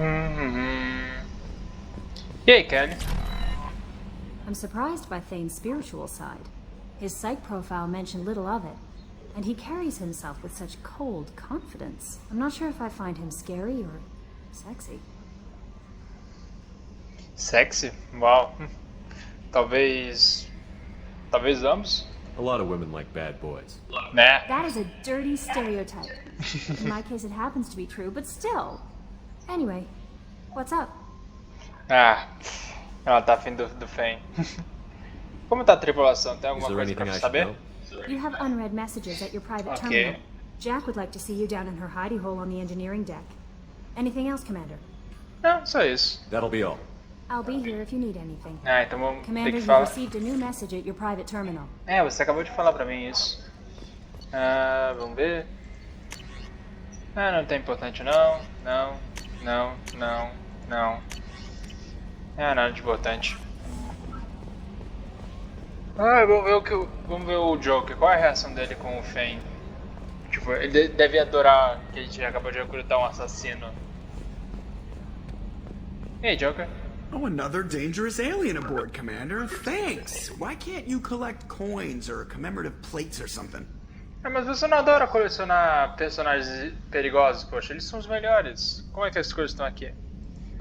Uhum. E aí, Kelly? I'm surprised by Thane's spiritual side. His psych profile mentioned little of it, and he carries himself with such cold confidence. I'm not sure if I find him scary or sexy. Sexy? Uau. Talvez ambos? A lot of women like bad boys. Né? That is a dirty stereotype. In my case, it happens to be true, but still. Anyway, what's up? Ah, ela tá afim do Fen. Como tá a tripulação? Tem alguma Is there coisa pra anything I should saber? know? You have unread messages at your private Okay. terminal. Jack would like to see you down in her hidey hole on the engineering deck. Anything else, Commander? Não, só isso. That'll be all. I'll be here if you need anything. Ah, então vamos ter Commander, que you falar. received a new message at your private terminal. É, você acabou de falar pra mim isso. Ah, vamos ver. Ah, não tá importante não. Não. Ah, nada de importante. Ah, vamos ver o Joker. Qual é a reação dele com o Fen? Tipo, ele deve adorar que a gente acabou de recrutar um assassino. Hey, Joker. Oh, another dangerous alien aboard, Commander. Thanks. Why can't you collect coins or commemorative plates or something? Ah, mas você não adora colecionar personagens perigosos, poxa, eles são os melhores. Como é que as coisas estão aqui?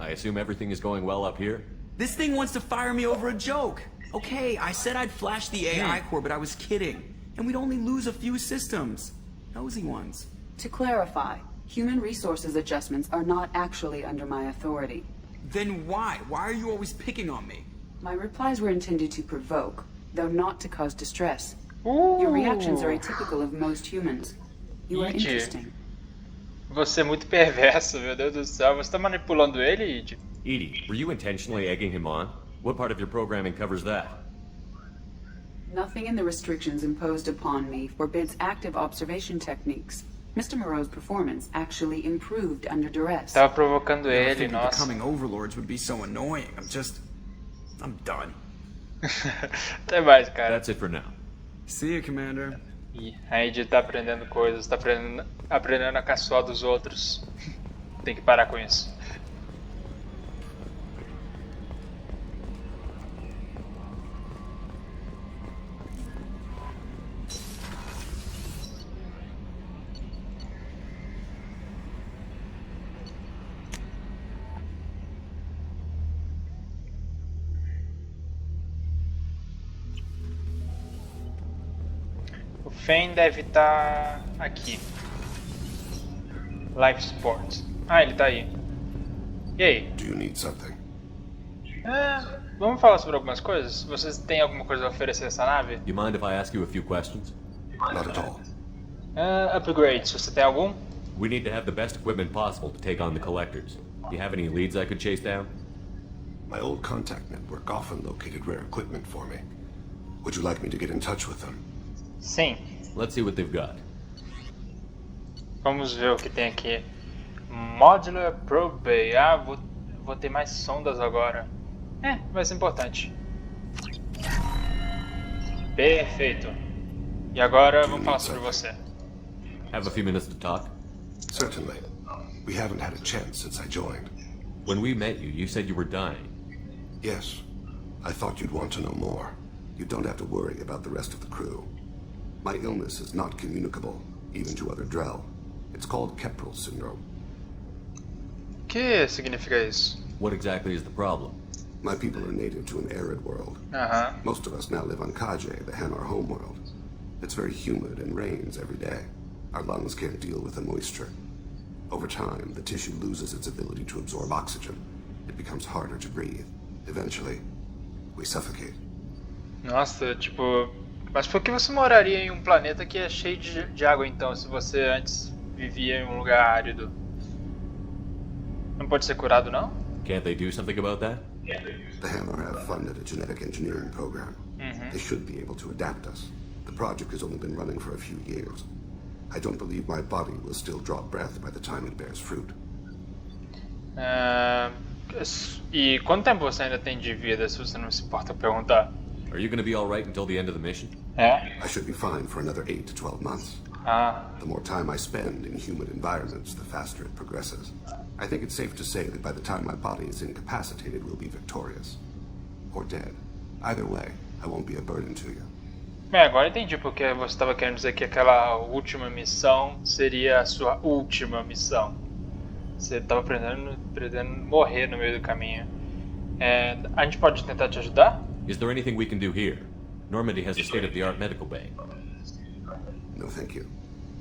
I assume everything is going well up here? This thing wants to fire me over a joke. Okay, I said I'd flash the AI core, but I was kidding. And we'd only lose a few systems. Nosy ones. To clarify, human resources adjustments are not actually under my authority. Then why? Why are you always picking on me? My replies were intended to provoke, though not to cause distress. Your reactions are atypical of most humans. You are Id. interesting. Você é muito perverso, meu Deus do céu. Você tá manipulando ele, Id? Edie, were you intentionally egging him on? What part of your programming covers that? Nothing in the restrictions imposed upon me forbids active observation techniques. Mr. Moreau's performance actually improved under duress. Tava provocando I ele, figured nossa. becoming overlords would be so annoying. I'm done. Até mais, cara. That's it for now. See you, Commander. Ih, a Id tá aprendendo coisas, tá aprendendo a caçoar dos outros. Tem que parar com isso. O Fen deve estar aqui. Life Support. Ah, ele tá aí. E aí? Do you need something? Vamos falar sobre algumas coisas? Vocês têm alguma coisa a oferecer essa nave? You mind if I ask you a few questions? Not at all. Upgrades, você tem algum? We need to have the best equipment possible to take on the collectors. Do you have any leads I could chase down? My old contact network often located rare equipment for me. Would you like me to get in touch with them? Sim. Let's see what they've got. Vamos ver o que tem aqui. Modular Probe. Ah, vou ter mais sondas agora. Vai ser importante. Perfeito. E agora vamos falar sobre você. Have a few minutes to talk? Certainly. We haven't had a chance since I joined. When we met you, you said you were dying. Yes. I thought you'd want to know more. You don't have to worry about the rest of the crew. My illness is not communicable, even to other Drell. It's called Keprel syndrome. O que significa isso? What exactly is the problem? My people are native to an arid world. Aham. Most of us now live on Kaje, the Hanar homeworld. It's very humid and rains every day. Our lungs can't deal with the moisture. Over time, the tissue loses its ability to absorb oxygen. It becomes harder to breathe. Eventually, we suffocate. Nossa, tipo... Mas por que você moraria em um planeta que é cheio de água então, se você antes vivia em um lugar árido? Não pode ser curado, não? Can't they do something about that? The Hanar have funded a genetic engineering program. They should be able to adapt us. The project has only been running for a few years. I don't believe my body will still draw breath by the time it bears fruit. E quanto tempo você ainda tem de vida, se você não se importa perguntar? Are you going to be alright until the end of the mission? I should be fine for another 8 to 12 months. Ah, The more time I spend in humid environments, the faster it progresses. I think it's safe to say that by the time my body is incapacitated, we'll be victorious. Or dead. Either way, I won't be a burden to you. Bem, agora entendi porque você estava querendo dizer que aquela última missão seria a sua última missão. Você estava pretendendo morrer no meio do caminho. A gente pode tentar te ajudar? Is there anything we can do here? Normandy has a state-of-the-art medical bay. No, thank you.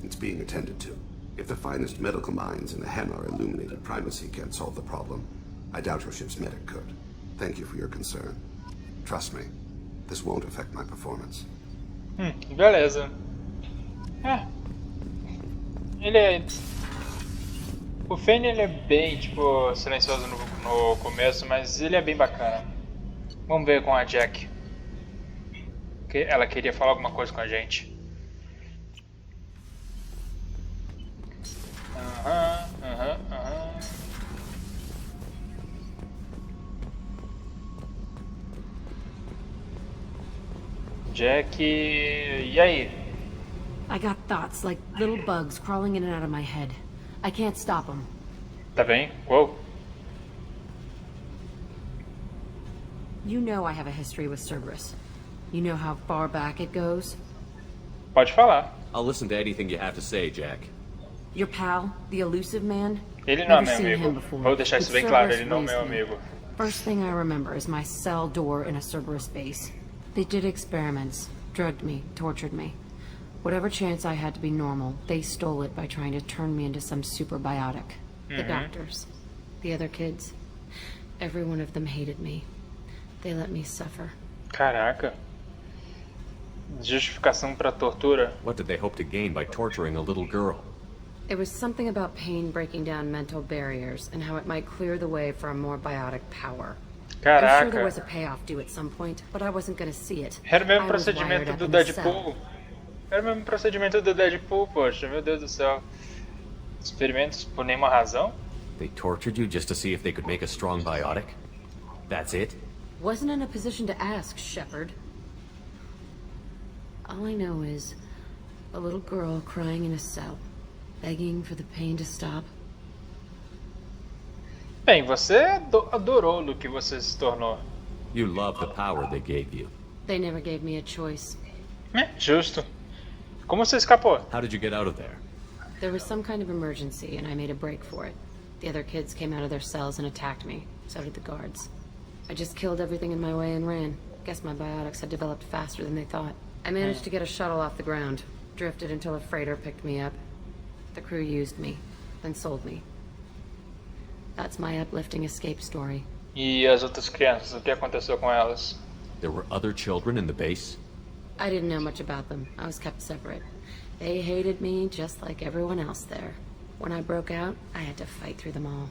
It's being attended to. If the finest medical minds in the Hanar illuminated primacy can't solve the problem, I doubt your ship's medic could. Thank you for your concern. Trust me, this won't affect my performance. Beleza. Ele é... O Fane ele é bem, tipo, silencioso no começo, mas ele é bem bacana. Vamos ver com a Jack. Ela queria falar alguma coisa com a gente. Aham. Jack, e aí? I got thoughts like little bugs crawling in and out of my head. I can't stop them. Tá bem? Uou. You know I have a history with Cerberus. You know how far back it goes? Pode falar. I'll listen to anything you have to say, Jack. Your pal, the elusive man? Ele não é Never meu seen him amigo. before, Vou deixar but isso bem claro, Cerberus ele não é meu raised me. amigo. First thing I remember is my cell door in a Cerberus base. They did experiments, drugged me, tortured me. Whatever chance I had to be normal, they stole it by trying to turn me into some superbiotic. The doctors, the other kids, every one of them hated me. They let me suffer. Caraca. Justificação pra tortura? What did they hope to gain by torturing a little girl? It was something about pain breaking down mental barriers and how it might clear the way for a more biotic power. I'm sure there was a Caraca. payoff due at some point, but I wasn't gonna see it. Era o mesmo I was wired procedimento up do in the cell. Deadpool. Era o mesmo procedimento do Deadpool, poxa, meu Deus do céu. Experimentos por nenhuma razão? They tortured you just to see if they could make a strong biotic? That's it? Wasn't in a position to ask, Shepard. All I know is a little girl crying in a cell, begging for the pain to stop. Bem, você adorou no que você se tornou. You love the power they gave you. They never gave me a choice. Justo. Como você escapou? How did you get out of there? There was some kind of emergency, and I made a break for it. The other kids came out of their cells and attacked me. So did the guards. I just killed everything in my way and ran. Guess my biotics had developed faster than they thought. I managed to get a shuttle off the ground. Drifted until a freighter picked me up. The crew used me, then sold me. That's my uplifting escape story. E as outras crianças, o que aconteceu com elas? There were other children in the base? I didn't know much about them. I was kept separate. They hated me just like everyone else there. When I broke out, I had to fight through them all.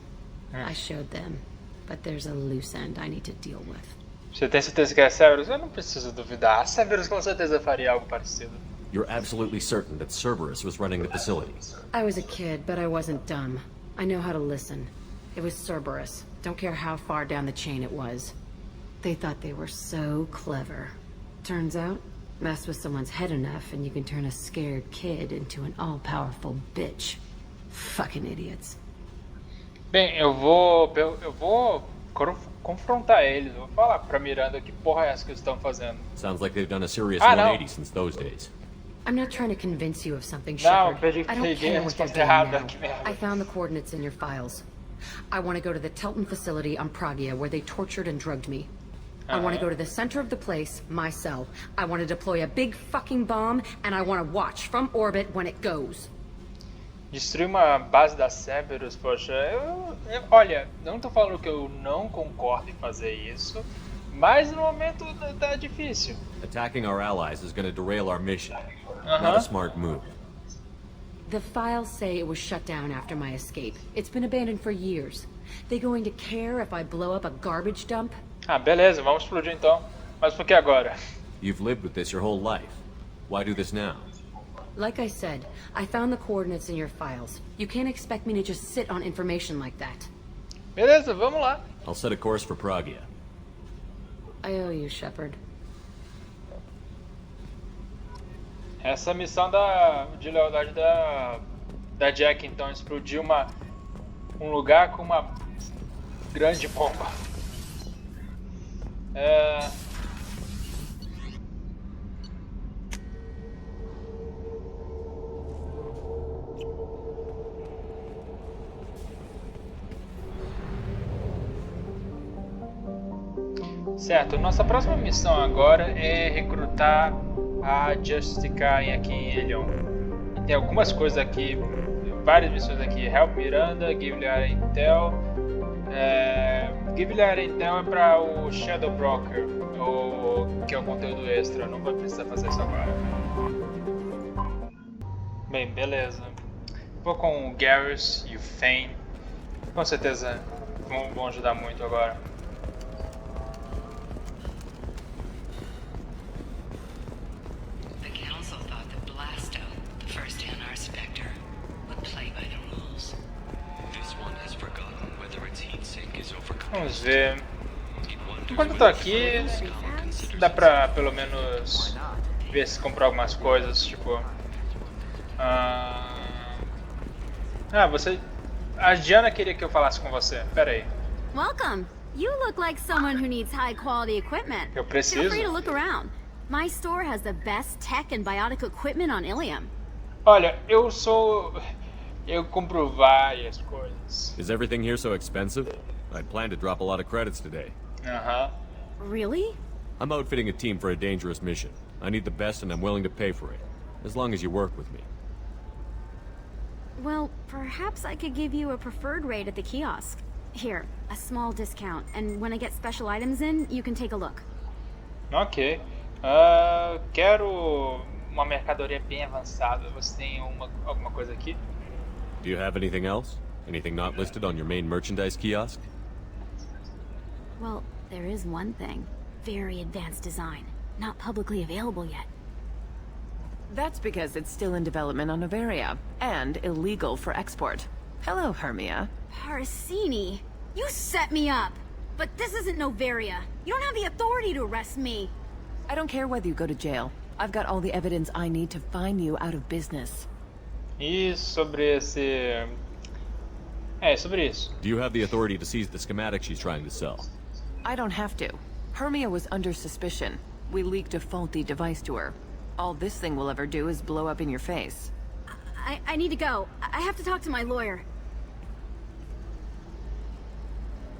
I showed them, but there's a loose end I need to deal with. Você tem certeza que é Severus? Eu não preciso duvidar. A Severus com certeza faria algo parecido. You're absolutely certain that Cerberus was running the facility? I was a kid, but I wasn't dumb. I know how to listen. It was Cerberus. Don't care how far down the chain it was. They thought they were so clever. Turns out, mess with someone's head enough and you can turn a scared kid into an all-powerful bitch. Fucking idiots. Bem, eu vou confrontar eles. Eu vou falar pra Miranda que porra é essa que eles estão fazendo. Sounds like they've done a serious Ah, não. 180 since those days. I'm not trying to convince you of something, Não, Shepard. peguei I don't a care what you're resposta doing errada. now. Que merda. I found the coordinates in your files. I want to go to the Telton facility on Pragia where they tortured and drugged me. I want to go to the center of the place, my cell. I want to deploy a big fucking bomb, and I want to watch from orbit when it goes. Destruir uma base da Cerberus, poxa, olha, não tô falando que eu não concordo em fazer isso, mas no momento tá difícil. Attacking our allies is going to derail our mission. Not a smart move. The files say it was shut down after my escape. It's been abandoned for years. They going to care if I blow up a garbage dump? Ah, beleza, vamos explodir então. Mas por que agora? You've lived with this your whole life. Why do this now? Like I said, I found the coordinates in your files. You can't expect me to just sit on information like that. Beleza, vamos lá. I'll set a course for Pragia. I owe you, Shepard. Essa missão de lealdade da Jack, então, explodir um lugar com uma grande bomba. Certo, nossa próxima missão agora é recrutar a Justificar aqui em Elion. Tem algumas coisas aqui, várias missões aqui. Help Miranda, Give-lhe Intel. Give-lhe Intel é para o Shadow Broker, que é o conteúdo extra. Eu não vou precisar fazer isso agora. Bem, beleza. Vou com o Garrus e o Fane. Com certeza vão ajudar muito agora. Vamos ver. Enquanto eu tô aqui, dá pra pelo menos ver se comprar algumas coisas, tipo. Você. A Diana queria que eu falasse com você. Pera aí. Welcome. You look like someone who needs high quality equipment. Eu preciso. Feel free to look around. My store has the best tech and biotic equipment on Ilium. Olha, eu compro várias coisas. Is everything here so expensive? I'd planned to drop a lot of credits today. Really? I'm outfitting a team for a dangerous mission. I need the best and I'm willing to pay for it. As long as you work with me. Well, perhaps I could give you a preferred rate at the kiosk. Here, a small discount, and when I get special items in, you can take a look. Ok. Quero uma mercadoria bem avançada. Você tem alguma coisa aqui? Do you have anything else? Anything not listed on your main merchandise kiosk? Well, there is one thing. Very advanced design. Not publicly available yet. That's because it's still in development on Noveria, and illegal for export. Hello, Hermia. Parsini, you set me up! But this isn't Noveria. You don't have the authority to arrest me. I don't care whether you go to jail. I've got all the evidence I need to find you out of business. E sobre esse... sobre isso. Do you have the authority to seize the schematic she's trying to sell? I don't have to. Hermia was under suspicion. We leaked a faulty device to her. All this thing will ever do is blow up in your face. I need to go. I have to talk to my lawyer.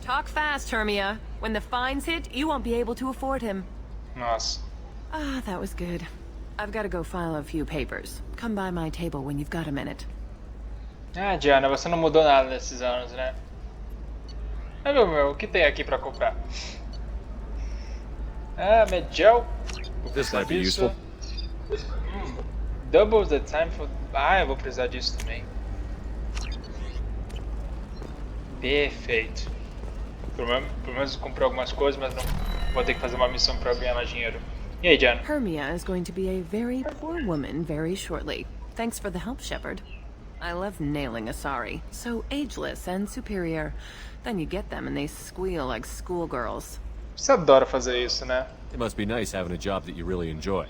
Talk fast, Hermia. When the fines hit, you won't be able to afford him. Nossa. Ah, that was good. I've got to go file a few papers. Come by my table when you've got a minute. Diana, você não mudou nada nesses anos, né? Meu, o que tem aqui pra comprar? Medgel. This might be useful. Double the time for... eu vou precisar disso também. Perfeito. Pelo menos comprei algumas coisas, mas não vou ter que fazer uma missão pra ganhar mais dinheiro. E aí, Diana? Hermia is going to be a very poor woman very shortly. Thanks for the help, Shepard. I love nailing Asari. So ageless and superior. Then you get them and they squeal like schoolgirls. Você adora fazer isso, né? It must be nice having a job that you really enjoy.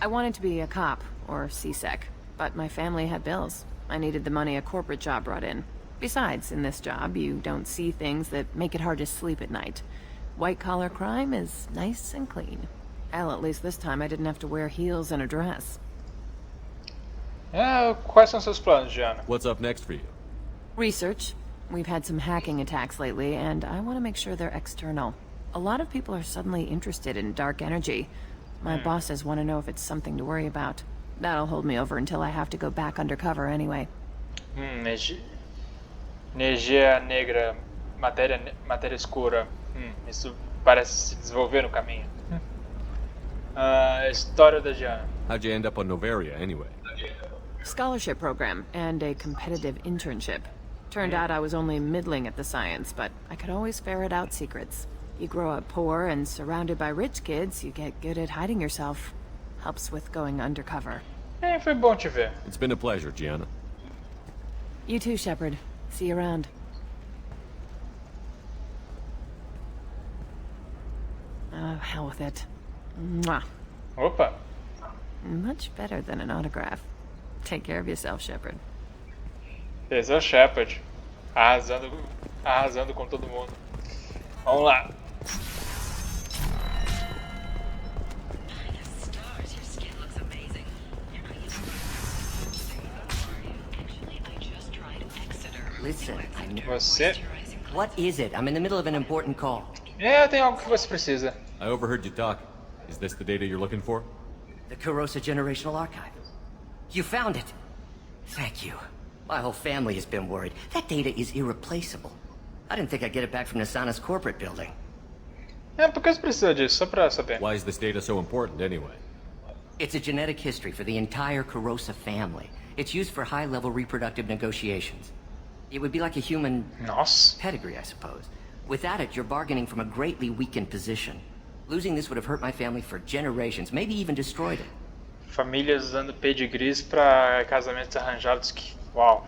I wanted to be a cop, or CSEC, but my family had bills. I needed the money a corporate job brought in. Besides, in this job, you don't see things that make it hard to sleep at night. White-collar crime is nice and clean. Hell, at least this time I didn't have to wear heels and a dress. Quais são seus planos, Diana? What's up next for you? Research. We've had some hacking attacks lately, and I want to make sure they're external. A lot of people are suddenly interested in dark energy. My bosses want to know if it's something to worry about. That'll hold me over until I have to go back undercover anyway. Energia negra, matéria escura. Isso parece se desenvolver no caminho. História da Diana. How'd you end up on Noveria, anyway? Scholarship program and a competitive internship. Turned out I was only middling at the science, but I could always ferret out secrets. You grow up poor and surrounded by rich kids, you get good at hiding yourself. Helps with going undercover. Foi bom te ver. It's been a pleasure, Gianna. You too, Shepard. See you around. Oh, hell with it. Mwah. Opa. Much better than an autograph. Take care of yourself, Shepard. Esse é o Shepard. Arrasando, arrasando com todo mundo. Vamos lá. Listen, Você? what is it? I'm in the middle of an important call. Tem algo que você precisa. I overheard you talking. Is this the data you're looking for? The Kurosa Generational Archive. You found it. Thank you. My whole family has been worried. That data is irreplaceable. I didn't think I'd get it back from Nasana's corporate building. Por que você precisa disso? Só pra saber. Why is this data so important anyway? It's a genetic history for the entire Kurosa family. It's used for high-level reproductive negotiations. It would be like a human Nossa. pedigree, I suppose. Without it, you're bargaining from a greatly weakened position. Losing this would have hurt my family for generations, maybe even destroyed it. Famílias usando pedigrees pra casamentos arranjados. Uau.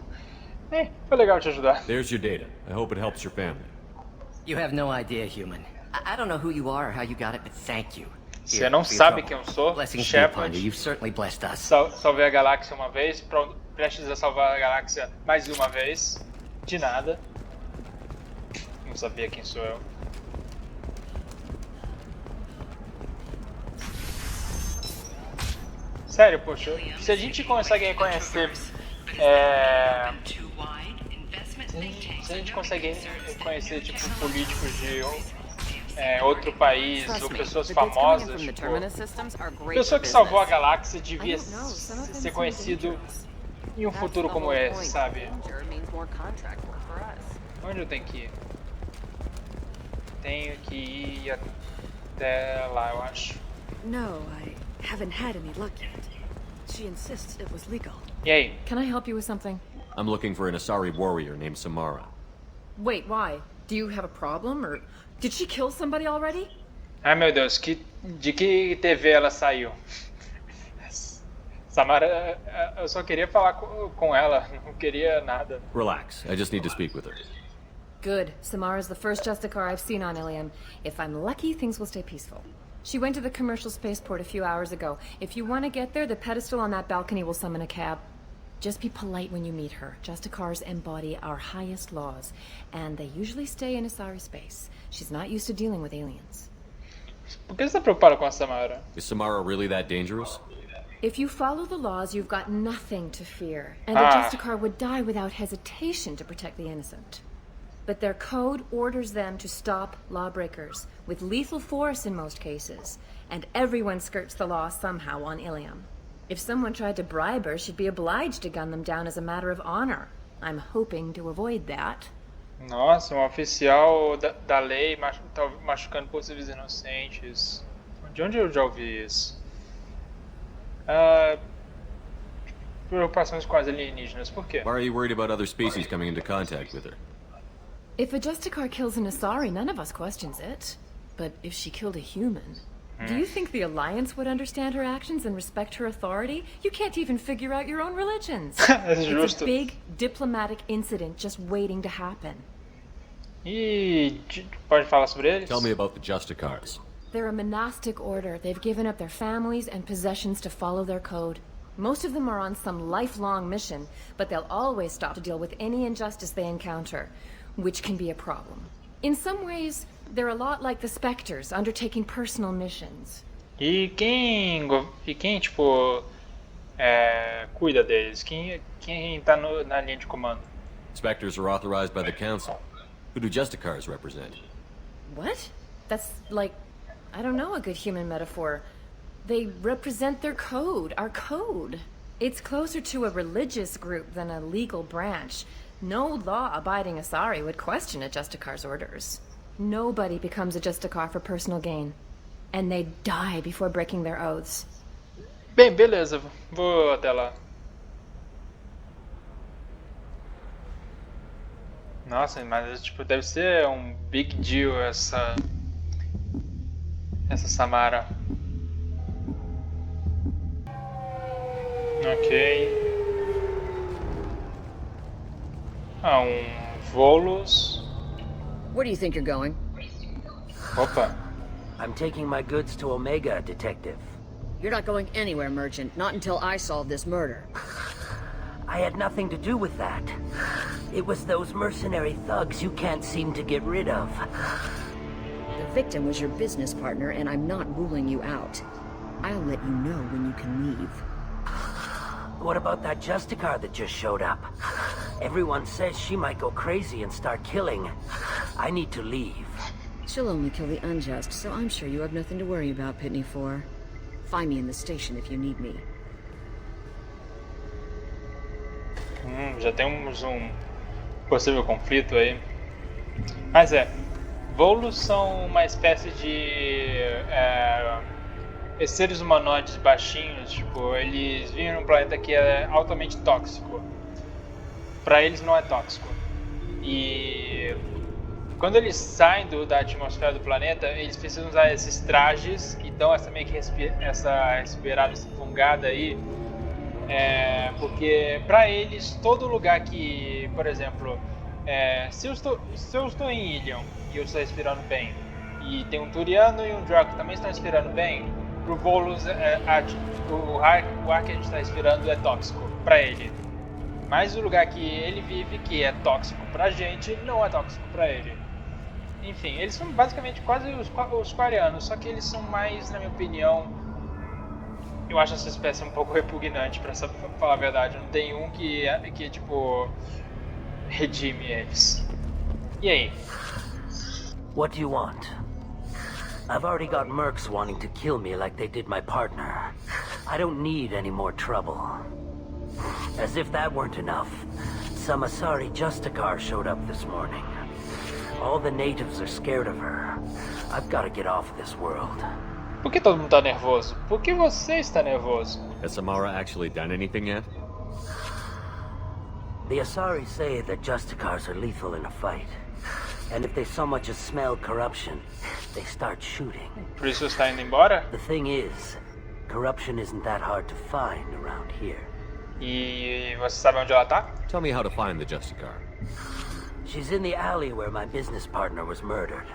Foi legal te ajudar. There's your data. I hope it helps your family. You have no idea, human. I don't know who you are or how you got it, but thank you. Você não sabe quem eu sou, Blessings be upon Shepard. you. You've certainly blessed us. Salvei a galáxia uma vez, prestes a salvar a galáxia mais uma vez. De nada. Não sabia quem sou eu. Sério, poxa, se a gente consegue reconhecer. Se a gente consegue reconhecer tipo políticos de outro país ou pessoas famosas, tipo, pessoa que salvou a galáxia devia ser conhecido em um futuro como esse, sabe? Onde eu tenho que ir? Tenho que ir até lá, eu acho. No, I haven't had any luck yet. She insists it was legal. E aí? Can I help you with something? I'm looking for an Asari warrior named Samara. Wait, why? Do you have a problem, or did she kill somebody already? Ai meu Deus, de que TV ela saiu? Samara, eu só queria falar com ela, não queria nada. Relax, I just need to speak with her. Good. Samara's the first Justicar I've seen on Ilium. If I'm lucky, things will stay peaceful. She went to the commercial spaceport a few hours ago. If you want to get there, the pedestal on that balcony will summon a cab. Just be polite when you meet her. Justicars embody our highest laws, and they usually stay in Asari space. She's not used to dealing with aliens. Por que você está preocupado com a Samara? Is Samara really that dangerous? If you follow the laws, you've got nothing to fear, and the Justicar would die without hesitation to protect the innocent. But their code orders them to stop lawbreakers, with lethal force in most cases, and everyone skirts the law somehow on Ilium. If someone tried to bribe her, she'd be obliged to gun them down as a matter of honor. I'm hoping to avoid that. Nossa, um oficial da lei machucando possíveis inocentes. De onde eu já ouvi isso? Preocupações com as alienígenas, por quê? Why are you worried about other species coming into contact with her? If a Justicar kills an Asari, none of us questions it. But if she killed a human, do you think the Alliance would understand her actions and respect her authority? You can't even figure out your own religions. It's a big diplomatic incident just waiting to happen. E pode falar sobre eles? Tell me about the Justicars. They're a monastic order. They've given up their families and possessions to follow their code. Most of them are on some lifelong mission, but they'll always stop to deal with any injustice they encounter, which can be a problem. In some ways, they're a lot like the Spectres, undertaking personal missions. E quem tipo, cuida deles? Quem tá na linha de comando? Spectres are authorized by the Council. Who do Justicars represent? What? That's like, I don't know a good human metaphor. They represent their code, our code. It's closer to a religious group than a legal branch. No law-abiding Asari would question a Justicar's orders. Nobody becomes a Justicar for personal gain. And they die before breaking their oaths. Bem, beleza. Vou até lá. Nossa, mas tipo, deve ser um big deal essa Samara. Ok. Volus. Where do you think you're going? Opa. I'm taking my goods to Omega, Detective. You're not going anywhere, Merchant. Not until I solve this murder. I had nothing to do with that. It was those mercenary thugs you can't seem to get rid of. The victim was your business partner, and I'm not ruling you out. I'll let you know when you can leave. What about that Justicar that just showed up? Everyone says she might go crazy and start killing. I need to leave. She'll only kill the unjust, so I'm sure you have nothing to worry about, Pitney 4. Find me in the station if you need me. Já temos um possível conflito aí. Mas Volus são uma espécie de seres humanoides baixinhos, tipo, eles vivem num planeta que é altamente tóxico. Pra eles não é tóxico. E quando eles saem da atmosfera do planeta, eles precisam usar esses trajes que dão essa meio que essa respirada, essa fungada aí. Porque pra eles, todo lugar que, por exemplo, se eu estou em Ilion e eu estou respirando bem, e tem um Turiano e um Drow que também estão respirando bem, pro Volus o ar que a gente está respirando é tóxico pra ele. Mas o lugar que ele vive, que é tóxico pra gente, não é tóxico pra ele. Enfim, eles são basicamente quase os quarianos, só que eles são mais, na minha opinião, eu acho essa espécie um pouco repugnante, pra falar a verdade. Não tem um que tipo, redime eles. E aí? What do you want? I've already got mercs wanting to kill me like they did my partner. I don't need any more trouble. As if that weren't enough, some Asari Justicar showed up this morning. All the natives are scared of her. I've got to get off this world. Por que todo mundo tá nervoso? Por que você está nervoso? Has Samara actually done anything yet? The Asari say that Justicars are lethal in a fight. And if they so much as smell corruption, they start shooting. Por isso você está indo embora? The thing is, corruption isn't that hard to find around here. E você sabe onde ela tá? Tell me how to find the Justicar. She's in the alley where my business partner was murdered.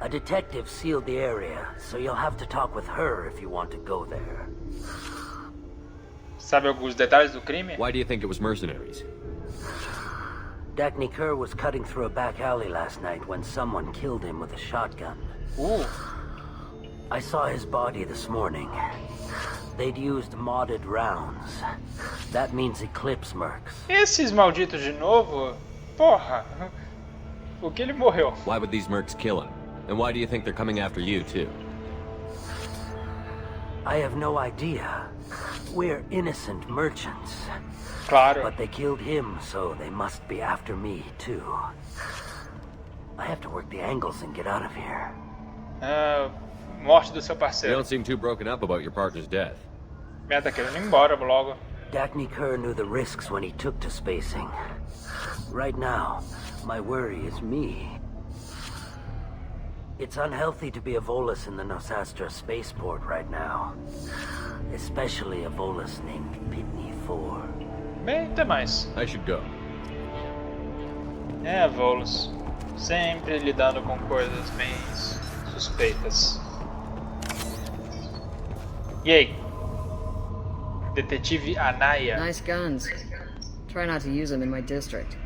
A detective sealed the area, so you'll have to talk with her if you want to go there. Sabe alguns detalhes do crime? Why do you think it was mercenaries? Dacny Kerr was cutting through a back alley last night when someone killed him with a shotgun. I saw his body this morning. They'd used modded rounds. That means Eclipse mercs. Esses malditos de novo? Porra! Por que ele morreu? Why would these mercs kill him? And why do you think they're coming after you, too? I have no idea. We're innocent merchants. Claro. But they killed him, so they must be after me, too. I have to work the angles and get out of here. Morte do seu You parceiro. don't seem too broken up about your partner's death. Minha tá querendo ir embora logo. Dacny Kerr knew the risks when he took to spacing. Right now, my worry is me. It's unhealthy to be a Volus in the Nosastra spaceport right now. Especially a Volus named Pitney 4. Bem, até mais. I should go. Volus. Sempre lidando com coisas bem suspeitas. E aí? Detetive Anaya. Nice guns. Try not to use them in my district.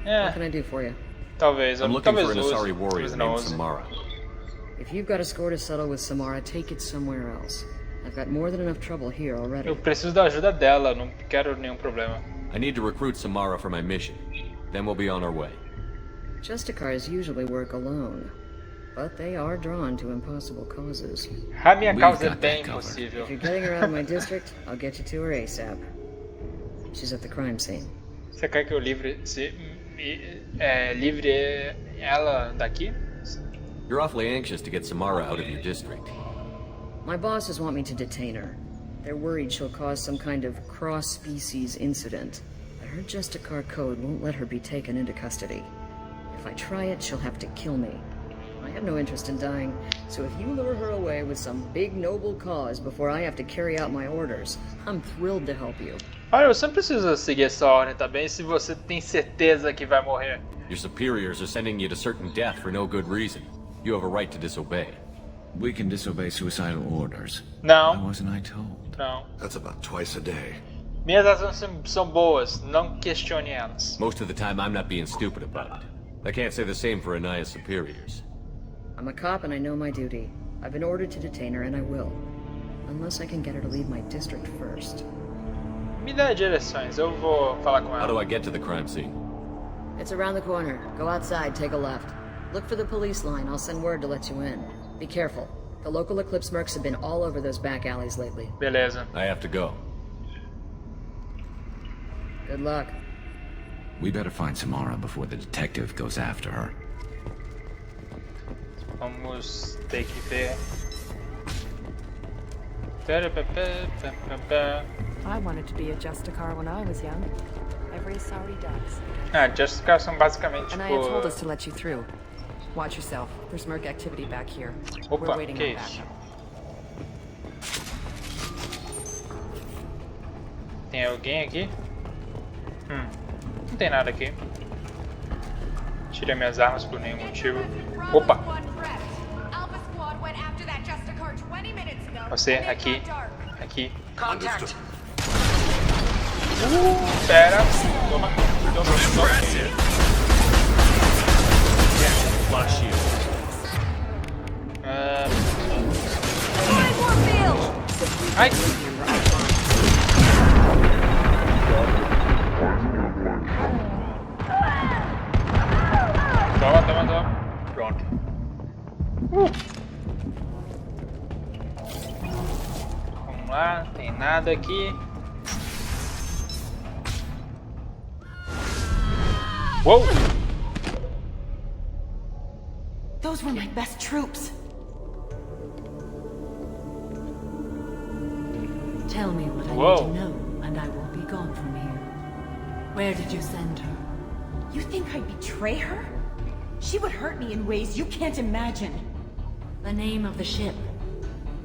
What can I do for you? Talvez. I'm looking for an use, Asari warrior talvez não named use. Samara. If you've got a score to settle with Samara, take it somewhere else. I've got more than enough trouble here already. Eu preciso da ajuda dela, não quero nenhum problema. I need to recruit Samara for my mission. Then we'll be on our way. Justicars usually work alone, but they are drawn to impossible causes. A minha We've causa é got bem that covered. impossível. If you're getting her out of my district, I'll get you to her ASAP. She's at the crime scene. Você quer que eu livre ela daqui? You're awfully anxious to get Samara out of your district. My bosses want me to detain her. They're worried she'll cause some kind of cross-species incident. But her Justicar code won't let her be taken into custody. If I try it, she'll have to kill me. I have no interest in dying, so if you lure her away with some big noble cause before I have to carry out my orders, I'm thrilled to help you. Olha, você não precisa seguir essa ordem, tá bem? Se você tem certeza que vai morrer. Your superiors are sending you to certain death for no good reason. You have a right to disobey. We can disobey suicidal orders. Não. Why wasn't I told? Não. That's about twice a day. Minhas ações são boas, não questione elas. Most of the time I'm not being stupid about it. I can't say the same for Anaya's superiors. I'm a cop and I know my duty. I've been ordered to detain her and I will. Unless I can get her to leave my district first. Me dá direções, eu vou falar com How do ela. I get to the crime scene? It's around the corner. Go outside, take a left. Look for the police line. I'll send word to let you in. Be careful. The local Eclipse mercs have been all over those back alleys lately. Beleza. I have to go. Good luck. We better find Samara before the detective goes after her. Vamos ter que ver. I wanted to be a Justicar when I was young. Every Asari does. Ah, Justicar são basicamente And I had told us tipo. to let you through. Watch yourself. There's merc activity back here. Opa, We're waiting que on isso? backup. Tem alguém aqui? Não tem nada aqui. Tirei minhas armas por nenhum motivo. Opa! Você, aqui. Aqui. Contact. Pera. Toma. Toma. Flash shield. Ai! Toma, toma, toma. Pronto. Vamos lá, tem nada aqui. Uou! Those were my best troops. Tell me what I Whoa. need to know, and I will be gone from here. Where did you send her? You think I'd betray her? She would hurt me in ways you can't imagine. The name of the ship.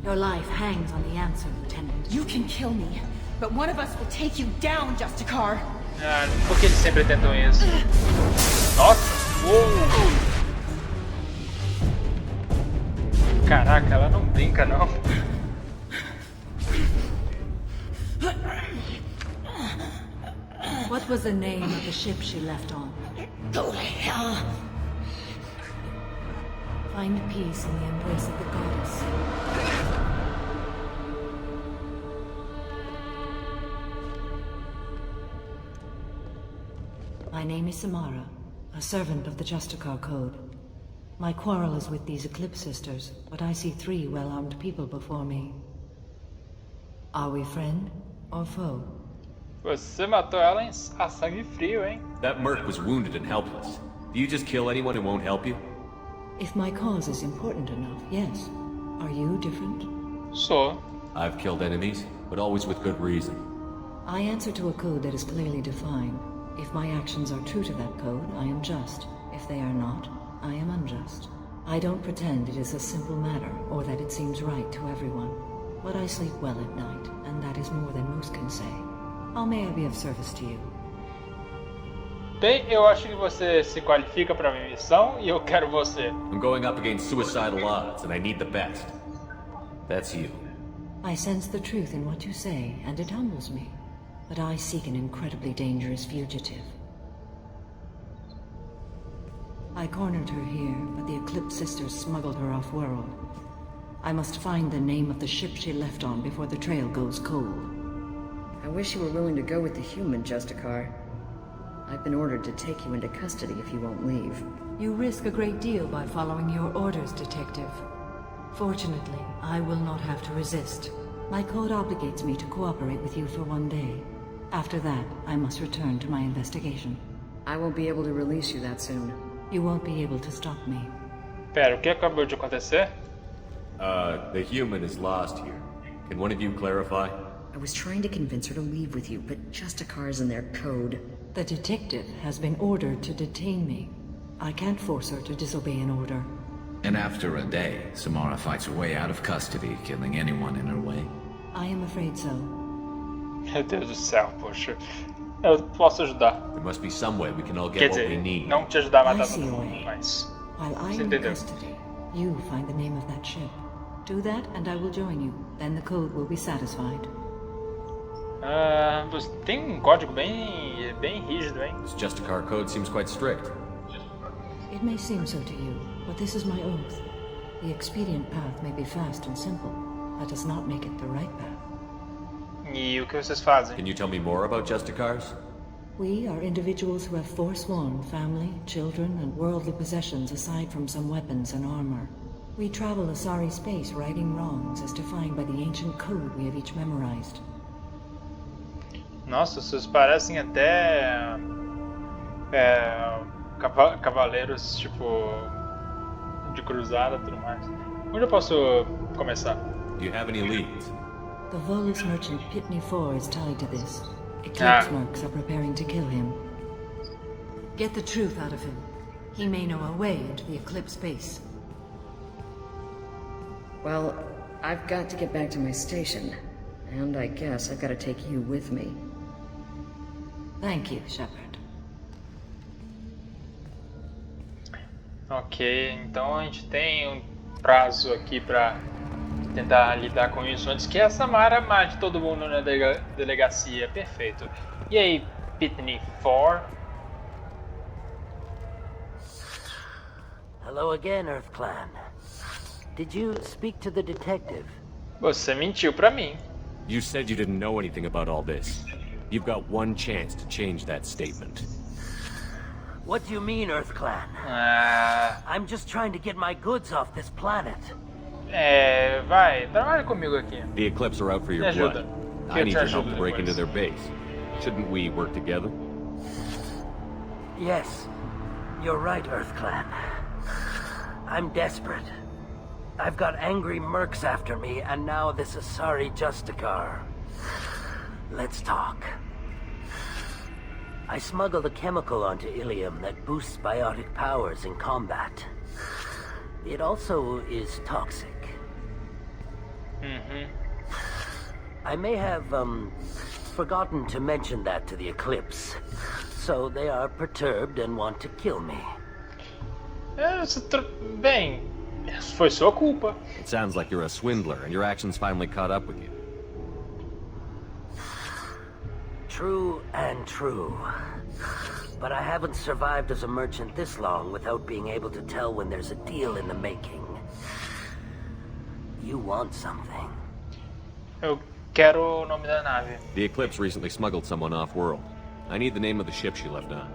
Your life hangs on the answer, Lieutenant. You can kill me, but one of us will take you down, Justicar. Ah, por que eles sempre tentam isso? Nossa! Uou! Caraca, ela não brinca não. What was the name of the ship she left on? Go to hell. Find peace in the embrace of the goddess. My name is Samara, a servant of the Justicar Code. My quarrel is with these Eclipse Sisters, but I see 3 well-armed people before me. Are we friend or foe? Você matou ela a sangue frio, hein? That merc was wounded and helpless. Do you just kill anyone who won't help you? If my cause is important enough, yes. Are you different? Sou. I've killed enemies, but always with good reason. I answer to a code that is clearly defined. If my actions are true to that code, I am just. If they are not, I am unjust. I don't pretend it is a simple matter, or that it seems right to everyone. But I sleep well at night, and that is more than most can say. How may I be of service to you? Bem, eu acho que você se qualifica para minha missão e eu quero você. I'm going up against suicidal odds, and I need the best. That's you. I sense the truth in what you say, and it humbles me. But I seek an incredibly dangerous fugitive. I cornered her here, but the Eclipse Sisters smuggled her off-world. I must find the name of the ship she left on before the trail goes cold. I wish you were willing to go with the human, Justicar. I've been ordered to take you into custody if you won't leave. You risk a great deal by following your orders, Detective. Fortunately, I will not have to resist. My code obligates me to cooperate with you for 1 day. After that, I must return to my investigation. I won't be able to release you that soon. You won't be able to stop me. Pera, o que acabou de acontecer? The human is lost here. Can one of you clarify? I was trying to convince her to leave with you, but Justicar's in their code. The detective has been ordered to detain me. I can't force her to disobey an order. And after a day, Samara fights her way out of custody, killing anyone in her way. I am afraid so. Meu Deus do céu, poxa. Eu posso ajudar. There must be some way we can all Quer get what we dizer, need. não te ajudar a I matar see todo a mundo, way. mas... While I Você am in entendeu? custody, you find the name of that ship. Do that and I will join you. Then the code will be satisfied. Você tem um código bem rígido, hein? This Justicar code seems quite strict. It may seem so to you, but this is my oath. The expedient path may be fast and simple. That does not make it the right path. E o que vocês fazem? Can you tell me more about Justicars? We are individuals who have forsworn family, children, and worldly possessions aside from some weapons and armor. We travel Asari space righting wrongs as defined by the ancient code we have each memorized. Nossa, vocês parecem até cavaleiros tipo de cruzada e tudo mais. Onde eu posso começar? Do you have any leads? The Volus merchant Pitney 4 is tied to this. Eclipse mercs are preparing to kill him. Get the truth out of him. He may know a way into the Eclipse base. Well, I've got to get back to my station. And I guess I've got to take you with me. Thank you, Shepard. Ok, então a gente tem um prazo aqui pra tentar lidar com isso antes que a Samara mate todo mundo na delegacia. Perfeito. E aí, Pitney 4? Hello again, Earth Clan. Did you speak to the detective? Você mentiu pra mim. You said you didn't know anything about all this. You've got one chance to change that statement. What do you mean, Earth Clan? I'm just trying to get my goods off this planet. Vai, trabalha comigo aqui. The Eclipse are out for your blood. I need your help to break into their base. Shouldn't we work together? Yes, you're right, Earth Clan. I'm desperate. I've got angry mercs after me, and now this Asari Justicar. Let's talk. I smuggled a chemical onto Ilium that boosts biotic powers in combat. It also is toxic. I may have, forgotten to mention that to the Eclipse. So they are perturbed and want to kill me. Bem, foi sua culpa. It sounds like you're a swindler and your actions finally caught up with you. True and true. But I haven't survived as a merchant this long without being able to tell when there's a deal in the making. You want something. Eu quero o nome da nave. The Eclipse recently smuggled someone off-world. I need the name of the ship she left on.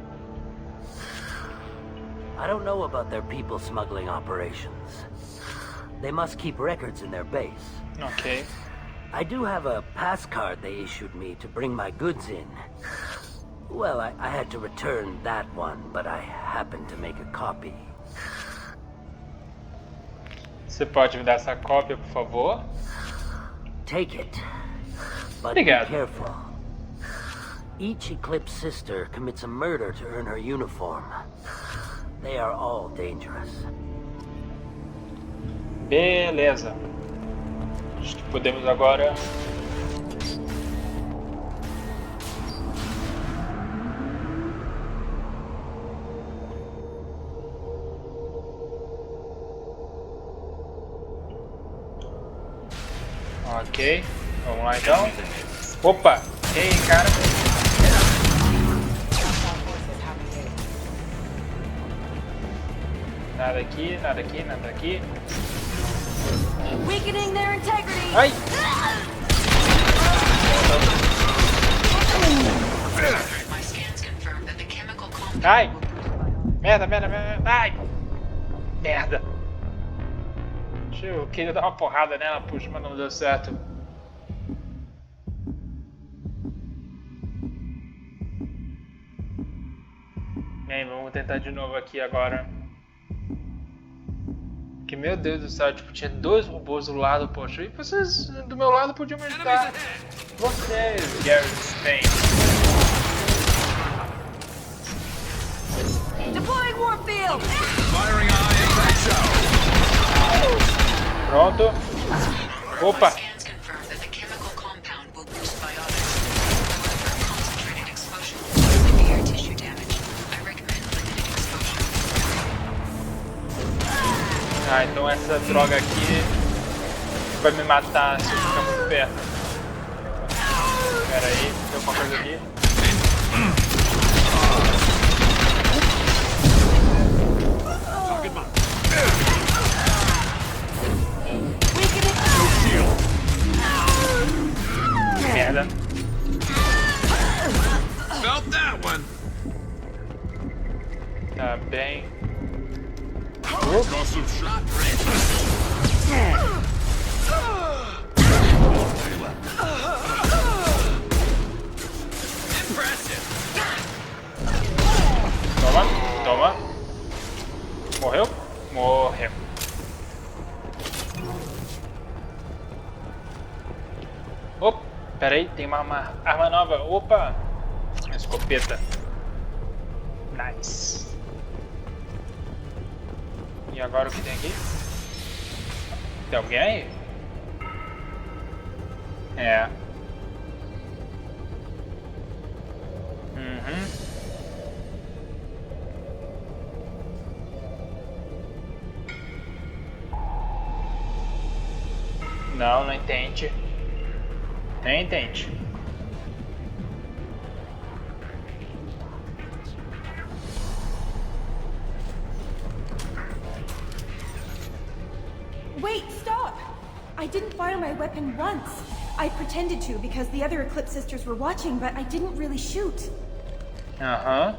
I don't know about their people smuggling operations. They must keep records in their base. Okay. I do have a pass card they issued me to bring my goods in. Well, I had to return that one, but I happened to make a copy. Você pode me dar essa cópia, por favor? Take it. But Obrigado. Be careful. Each Eclipse sister commits a murder to earn her uniform. They are all dangerous. Beleza. Acho que podemos agora... Ok, vamos lá então. Opa, ei, cara. Nada aqui, nada aqui, nada aqui. Weakening their integrity. Ai! Ai! Merda, merda, merda! Ai! Merda! Eu queria dar uma porrada nela, puxa, mas não deu certo. Bem, vamos tentar de novo aqui agora. Que meu Deus do céu, tipo, tinha dois robôs do lado, poxa. E vocês do meu lado podiam me ajudar. Vocês, Gary Spain. Deploying Warfield! Firing eye impact show. Pronto. Opa. Ah, então essa droga aqui vai me matar se eu ficar muito perto. Pera aí, tem alguma coisa aqui? Merda. Felt that one. Tá bem. Awesome shot. Impressive. Toma, toma. Morreu? Morreu. Opa, pera aí, tem uma arma nova. Opa, uma escopeta. Nice. E agora o que tem aqui? Tem alguém aí? É. Não, não entende. Nem entende. Wait, stop! I didn't fire my weapon once. I pretended to because the other Eclipse sisters were watching, but I didn't really shoot. Uh-huh.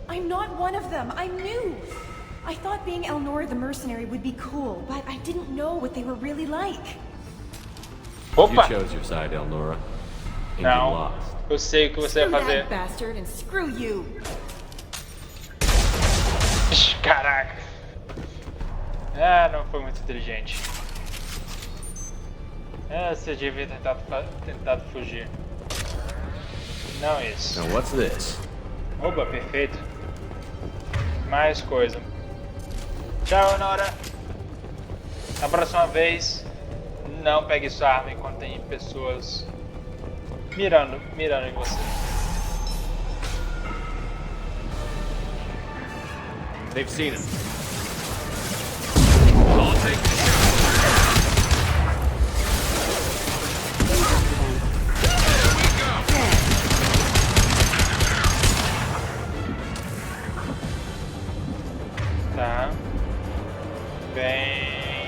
I'm not one of them. I'm new. I thought being Elnora the mercenary would be cool, but I didn't know what they were really like. Opa! You chose your side, Elnora. And you Não, lost. eu sei o que você vai fazer. That bastard and screw you. Caraca. Ah, não foi muito inteligente. Você devia ter tentado fugir. Não isso. Now what's this? Oba, perfeito. Mais coisa. Tchau, Nora. Na próxima vez, não pegue sua arma enquanto tem pessoas mirando em você. They've seen him. I'll take the shot. Tá. Bem.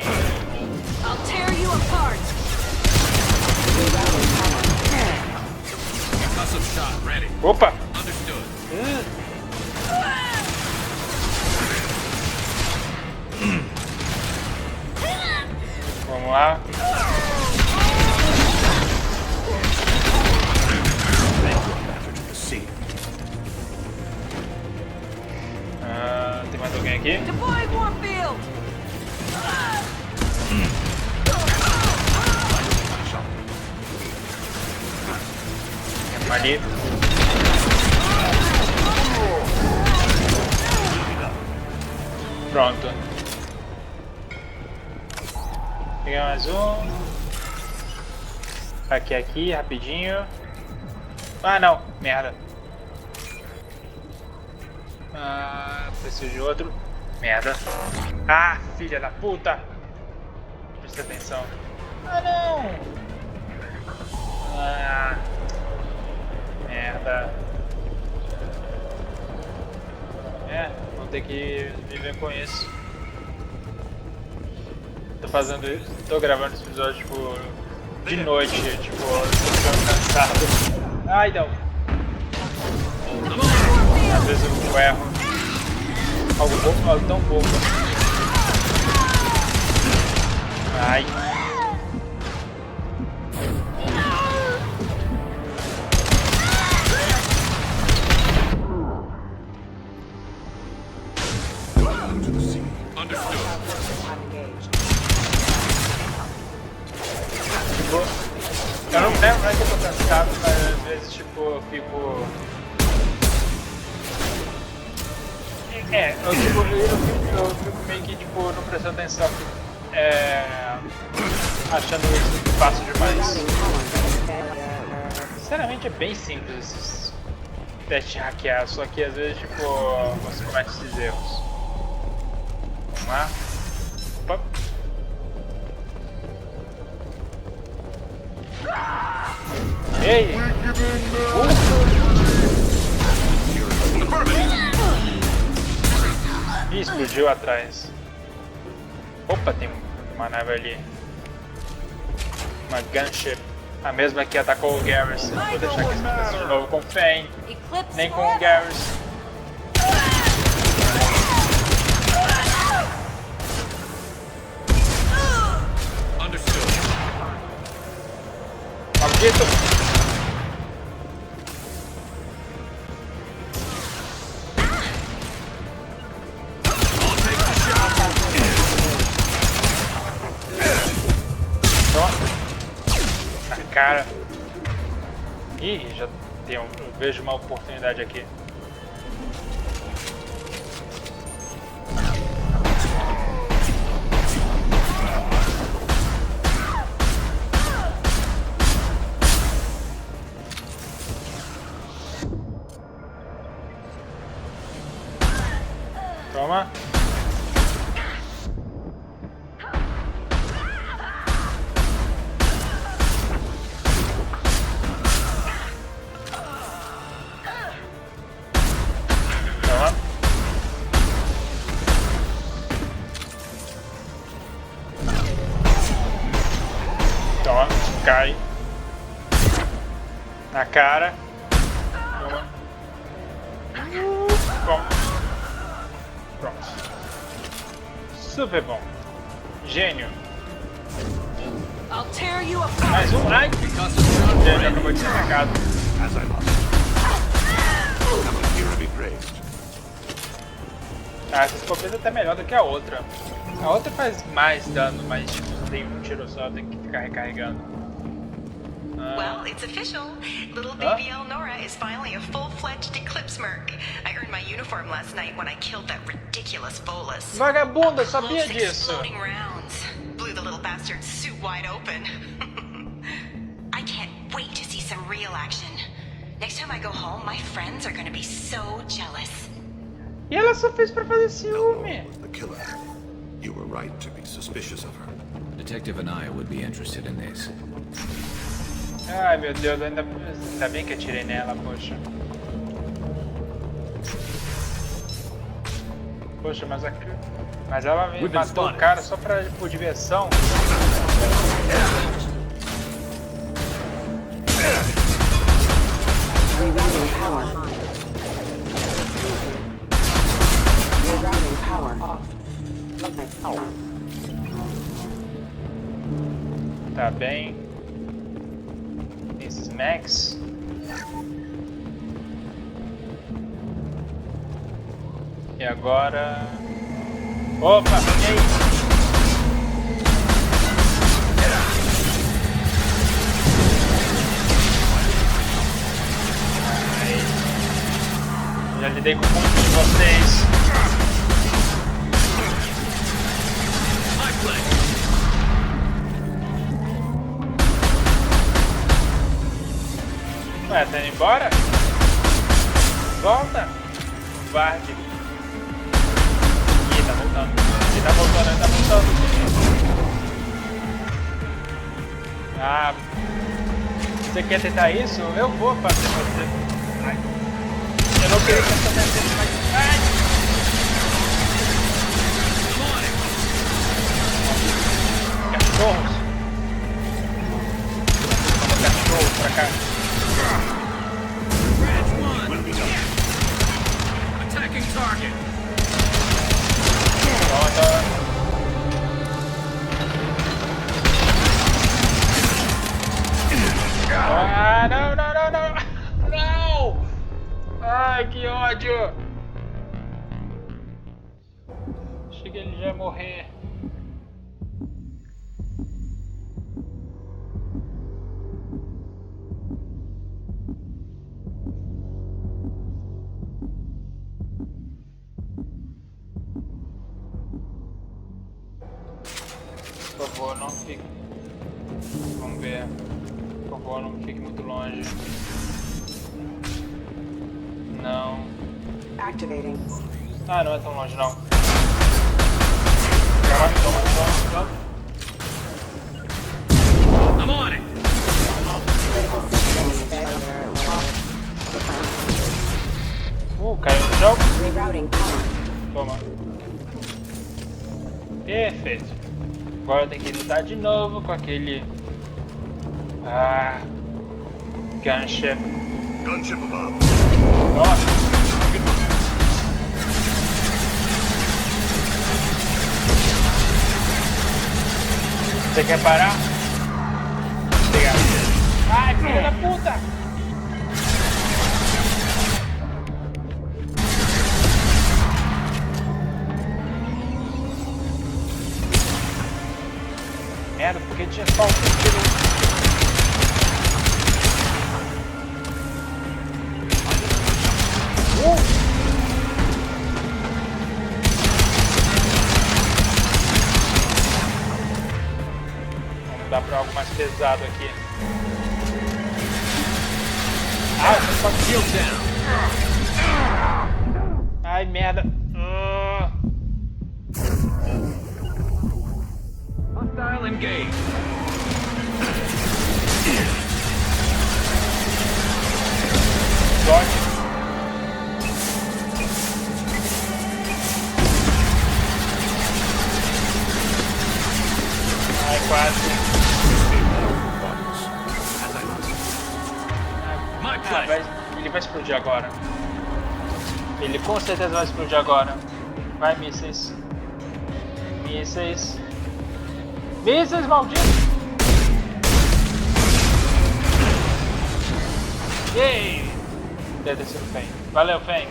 I'll tear you apart. Custom shot ready. Opa! Understood. Vamos lá. Tem mais alguém aqui? Deploy Warfield. Ali. Pronto. Pegar mais um. Aqui, rapidinho. Ah, não. Merda. Preciso de outro. Merda. Ah, filha da puta. Presta atenção. Ah, não. Merda. Vou ter que viver com isso. Tô gravando esse episódio, tipo, de noite, tipo, tô ficando cansado. Ai, não. Às vezes eu erro. Algo tão bobo. Ai. Eu não lembro, não é que eu tô cansado, mas às vezes tipo eu fico. Eu fico meio que tipo não prestando atenção. Achando isso fácil demais. Sinceramente é bem simples esses testes de hackear, só que às vezes tipo você comete esses erros. Vamos lá. Opa. Ei! Ih, explodiu atrás. Opa, tem uma nave ali. Uma gunship. A mesma que atacou o Garrus. Não vou deixar que isso aconteça de novo com o Fane. Nem com o Garrus. Maldito! Na cara. Ih, já tem eu vejo uma oportunidade aqui. Toma. Toma. Toma. Cai. Na cara. Toma. Bom. Pronto. Super bom. Gênio. Mais um. Ai! O gênio acabou de ser atacado. Ah, essa escopeta é até melhor do que a outra. A outra faz mais dano, mas tipo, tem um tiro só, tem que ficar recarregando. Well, it's official. Little baby Elnora is finally a full-fledged Eclipse merc. I earned my uniform last night when I killed that ridiculous Volus. Vagabunda, sabia disso. Exploding rounds blew the little bastard's suit wide open. I can't wait to see some real action. Next time I go home, my friends are gonna be so jealous. E ela só fez pra fazer ciúme. The killer. You were right to be suspicious of her. Detective and I would be interested in this. Ai meu Deus, ainda bem que atirei nela, poxa. Poxa, mas ela matou o cara só por diversão. Tá bem. Esses Max. E agora... Opa! Ei! Já lidei com muitos de vocês. Ué, tá indo embora? Volta! Covarde. Ih, tá voltando. Ele tá voltando, ele tá voltando. Ah, você quer tentar isso? Eu vou fazer você. Ai. Eu não queria que essa merda mais. Ai! Cachorros! Vamos cachorros pra cá. Attacking target. Ah, não, não, não, não! Não! Ai, que ódio! Achei que ele já ia morrer. Por favor, não fique. Vamos ver. Por favor, não fique muito longe. Não. Activating. Ah, não é tão longe não. Toma, toma, toma, toma. I'm on it. Perfeito. Agora tem que lutar de novo com aquele... Gunship. Gunship above. Nossa. Você quer parar? Obrigado. Ai, filha da puta! Merda, porque tinha só um tiro. Vamos mudar para algo mais pesado aqui. Ai, merda. Hostile engaged. Dodge. Ai, quase. Ele vai explodir agora. Ele com certeza vai explodir agora. Vai, mísseis. Mísseis. Mísseis, malditos! Yay! Deve ter sido Fen. Valeu, Fen.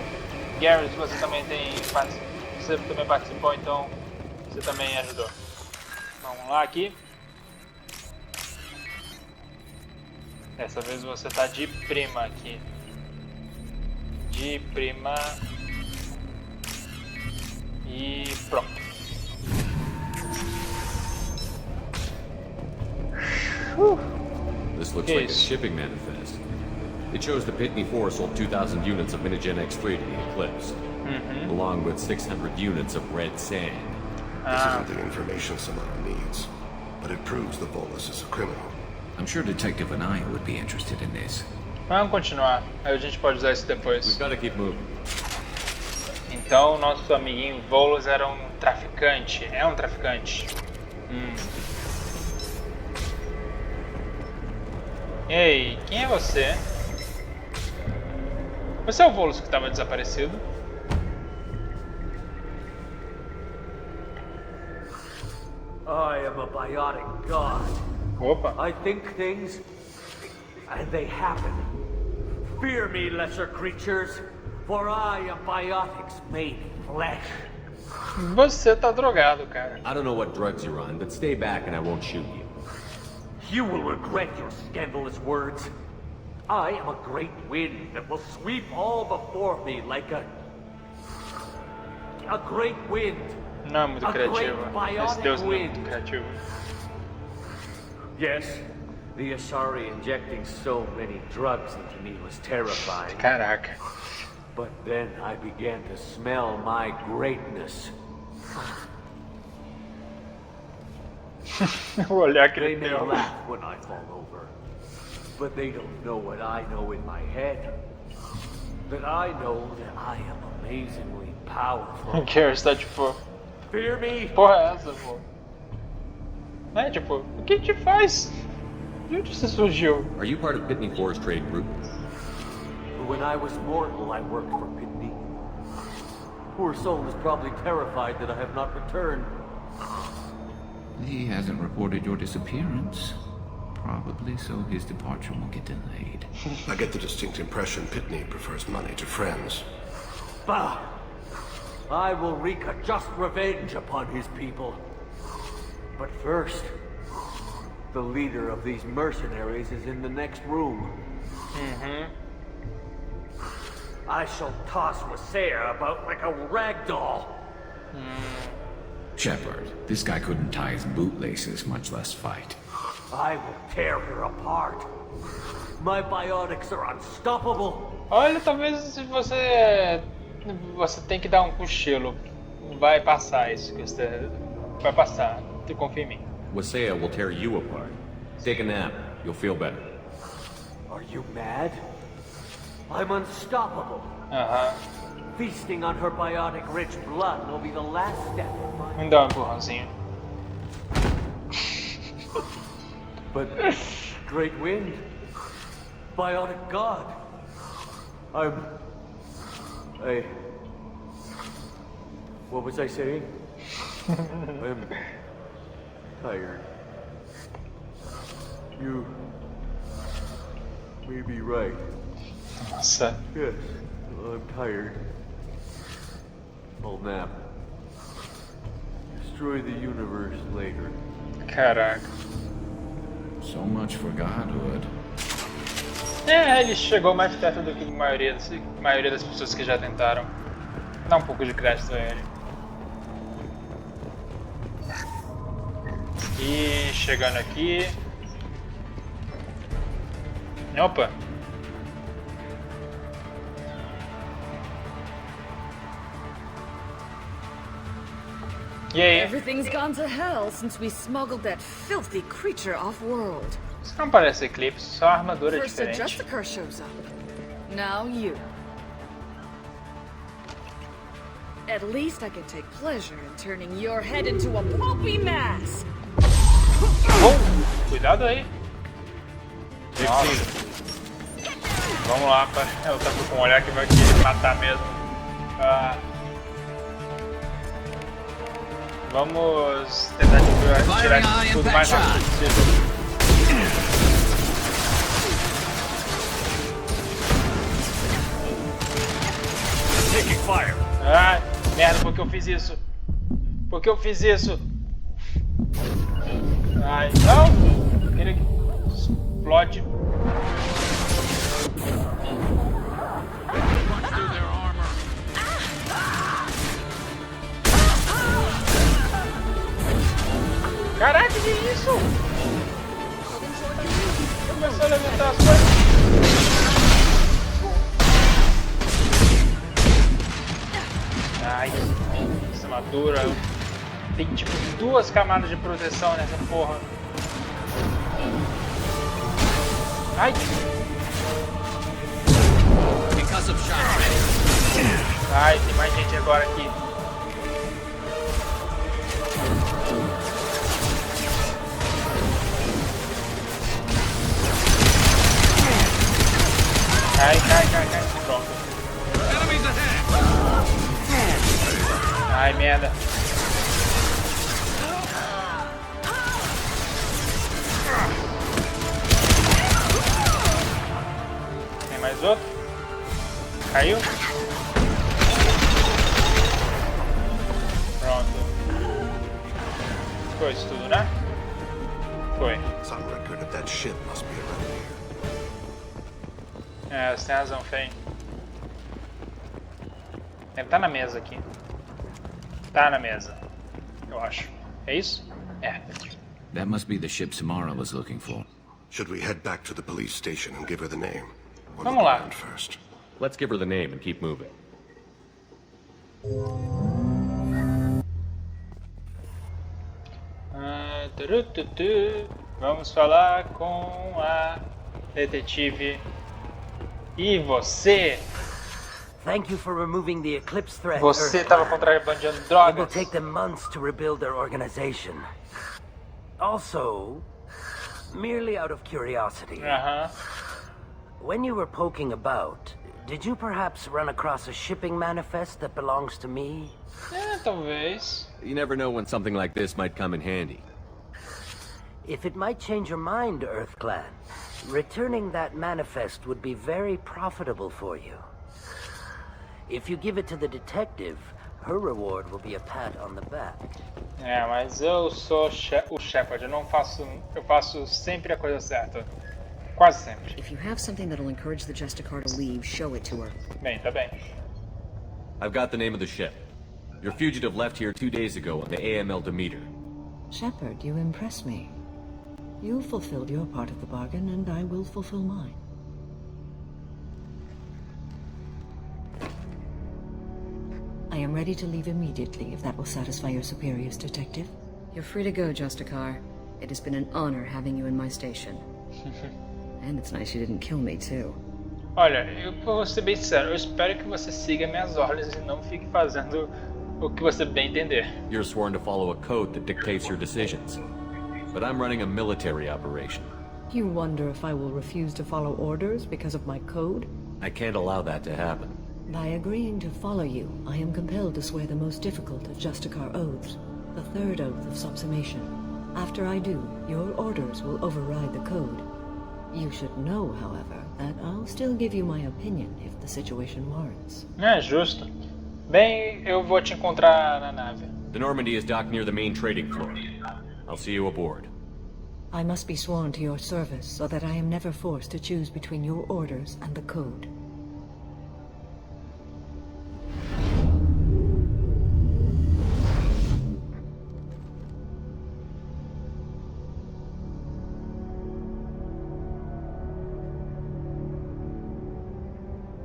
Garrett, você também você também participou, então você também ajudou. Vamos lá aqui. Dessa vez você tá de prima aqui. De prima. E pronto. This looks like a shipping manifest. It shows the Pitney Force sold 2,000 units of Minigen X3 to the Eclipse, along with 600 units of red sand. This isn't the information Samara needs, but it proves the Volus is a criminal. I'm sure Detective Anaya would be interested in this. Vamos continuar, aí a gente pode usar isso depois. We've got to keep moving. Então, nosso amiguinho Volus era um traficante. É um traficante. Ei, quem é você? Você é o Volus que estava desaparecido? I am a biotic god. Opa. I think things, and they happen. Fear me, lesser creatures, for I am biotics made flesh. Você tá drogado, cara. I don't know what drugs you're on, but stay back and I won't shoot you. You will regret your scandalous words. I am a great wind that will sweep all before me like a great wind. Não é muito criativo. Esse Deus não é muito criativo. Yes, the Asari injecting so many drugs into me was terrifying. Caraca. But then I began to smell my greatness. O olhar que They ele may deu. laugh when I fall over, but they don't know what I know in my head. That I know that I am amazingly powerful. O Gary está tipo... Fear me? Porra é essa, pô? É tipo, o que te faz? De onde você surgiu? Are you part of Pitney Force trade group? When I was mortal, I worked for Pitney. Poor soul is probably terrified that I have not returned. He hasn't reported your disappearance. Probably so his departure won't get delayed. I get the distinct impression Pitney prefers money to friends. Bah! I will wreak a just revenge upon his people. But first, the leader of these mercenaries is in the next room. I shall toss Wasea about like a rag doll. Shepard, this guy couldn't tie his bootlaces, much less fight. I will tear her apart. My biotics are unstoppable. Olha, talvez se você tem que dar um cochilo. Vai passar isso. Vai passar. Tu confia em mim. Wasea will tear you apart. Take a nap. You'll feel better. Are you mad? I'm unstoppable. Feasting on her biotic-rich blood will be the last step in my Me dá um empurrãozinho. But great wind, bionic god. What was I saying? I'm tired. You may be right. Nossa. Yes, I'm tired. I'll nap. Destroy the universe later. Caraca. So much for godhood. Ele chegou mais perto do que a maioria das pessoas que já tentaram. Dá um pouco de crédito a ele. E chegando aqui. Opa! E aí? Everything's gone to hell since we smuggled that filthy creature off-world. Isso não parece eclipse, só a armadura é First the diferente. Justicar shows up. Now you. At least I can take pleasure in turning your head into a pulpy mass. Oh, cuidado aí. Nossa. Vamos lá, pai. Eu tava com um olhar que vai querer matar mesmo. Vamos tentar tirar isso tudo mais rápido possível. Taking fire. Ai, merda, por que eu fiz isso? Por que eu fiz isso? Ai, não! Ele explode. Caraca, que isso? Começou a levantar as coisas. Ai, essa armadura. Tem tipo 2 camadas de proteção nessa porra. Ai! Ai, tem mais gente agora aqui. Cai. Pronto. Ai, merda. Tem mais outro? Caiu? Pronto. Foi isso tudo, né? Foi. Some record of that ship must be around here. É, você tem razão, Fei. Deve estar na mesa aqui. Tá na mesa, eu acho. É isso? É. That must be the ship Samara was looking for. Should we head back to the police station and give her the name? Or Vamos look lá. around first? Let's give her the name and keep moving. Vamos falar com a detetive. E você? Thank you for removing the eclipse threat. Você estava contrabandeando drogas. It will take them months to rebuild their organization. Also, merely out of curiosity, when you were poking about, did you perhaps run across a shipping manifest that belongs to me? Talvez. You never know when something like this might come in handy. If it might change your mind, Earth Clan, returning that manifest would be very profitable for you. If you give it to the detective, her reward will be a pat on the back. É, mas eu sou o Shepard, eu faço sempre a coisa certa. Quase sempre. If you have something that'll encourage the Justicar to leave, show it to her. Bem, tá bem. I've got the name of the ship. Your fugitive left here 2 days ago on the AML Demeter. Shepard, you impress me. You fulfilled your part of the bargain, and I will fulfill mine. I am ready to leave immediately, if that will satisfy your superiors, Detective. You're free to go, Justicar. It has been an honor having you in my station. And it's nice you didn't kill me, too. Olha, eu vou ser bem sincero, eu espero que você siga minhas ordens e não fique fazendo o que você bem entender. You're sworn to follow a code that dictates your decisions. But I'm running a military operation. You wonder if I will refuse to follow orders because of my code? I can't allow that to happen. By agreeing to follow you, I am compelled to swear the most difficult of Justicar oaths, the third oath of subsumation. After I do, your orders will override the code. You should know, however, that I'll still give you my opinion if the situation warrants. É justo. Bem, eu vou te encontrar na nave. The Normandy is docked near the main trading floor. I'll see you aboard. I must be sworn to your service so that I am never forced to choose between your orders and the code.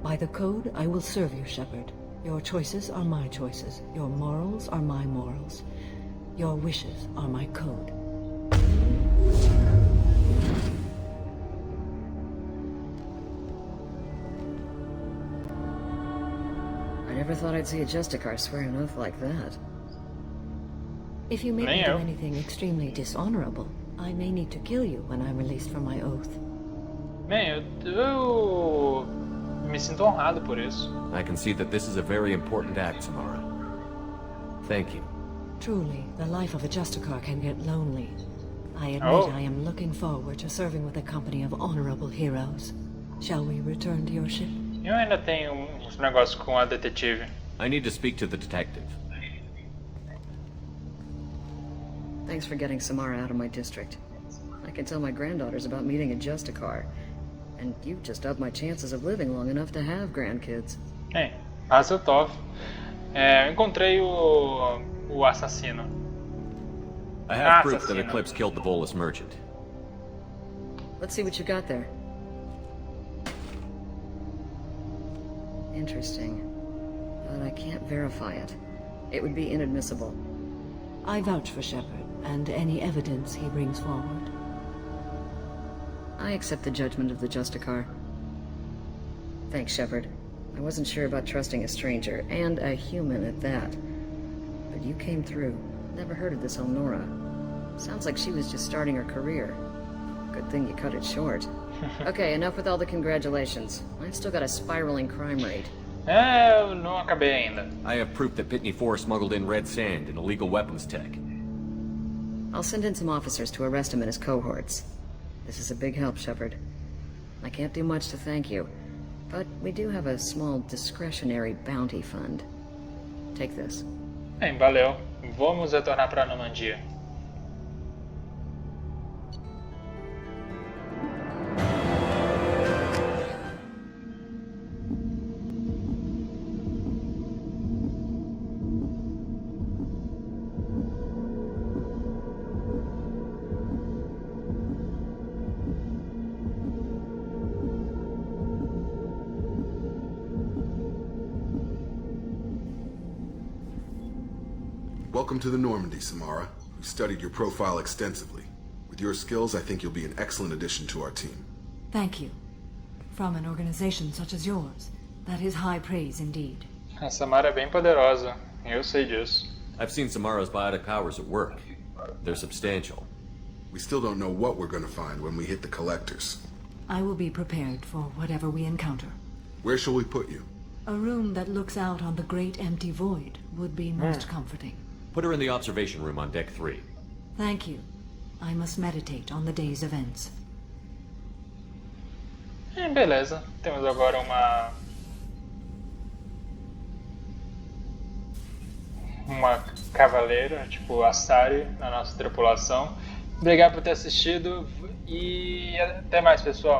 By the code, I will serve you, Shepard. Your choices are my choices. Your morals are my morals. Your wishes are my code. I never thought I'd see a Justicar swear an oath like that. If you make me do anything extremely dishonorable, I may need to kill you when I'm released from my oath. Bem, eu me sinto honrado por isso. I can see that this is a very important act, Samara. Thank you. Truly, the life of a Justicar can get lonely. I admit I am looking forward to serving with a company of honorable heroes. Shall we return to your ship? Eu ainda tenho uns negócios com a detetive. I need to speak to the detective. Thanks for getting Samara out of my district. I can tell my granddaughters about meeting a Justicar. And you've just upped my chances of living long enough to have grandkids. Hey, Tov. Eu encontrei o assassino. I have proof that Eclipse killed the Volus merchant. Let's see what you got there. Interesting. But I can't verify it. It would be inadmissible. I vouch for Shepard, and any evidence he brings forward. I accept the judgment of the Justicar. Thanks, Shepard. I wasn't sure about trusting a stranger, and a human at that. But you came through. Never heard of this Elnora. Sounds like she was just starting her career. Good thing you cut it short. Okay, enough with all the congratulations. I've still got a spiraling crime rate. Eu não acabei ainda. I have proof that Pitney 4 smuggled in red sand and illegal weapons tech. I'll send in some officers to arrest him and his cohorts. This is a big help, Shepard. I can't do much to thank you, but we do have a small discretionary bounty fund. Take this. Bem, valeu. Vamos retornar para a Normandia. Welcome to the Normandy, Samara. We studied your profile extensively. With your skills, I think you'll be an excellent addition to our team. Thank you. From an organization such as yours, that is high praise indeed. A Samara é bem poderosa. Eu sei disso. I've seen Samara's biotic powers at work. They're substantial. We still don't know what we're going to find when we hit the collectors. I will be prepared for whatever we encounter. Where shall we put you? A room that looks out on the great empty void would be most comforting. Put her in the observation room on deck 3. Thank you. I must meditate on the day's events. Beleza. Temos agora uma cavaleira, tipo Asari, na nossa tripulação. Obrigado por ter assistido e até mais, pessoal.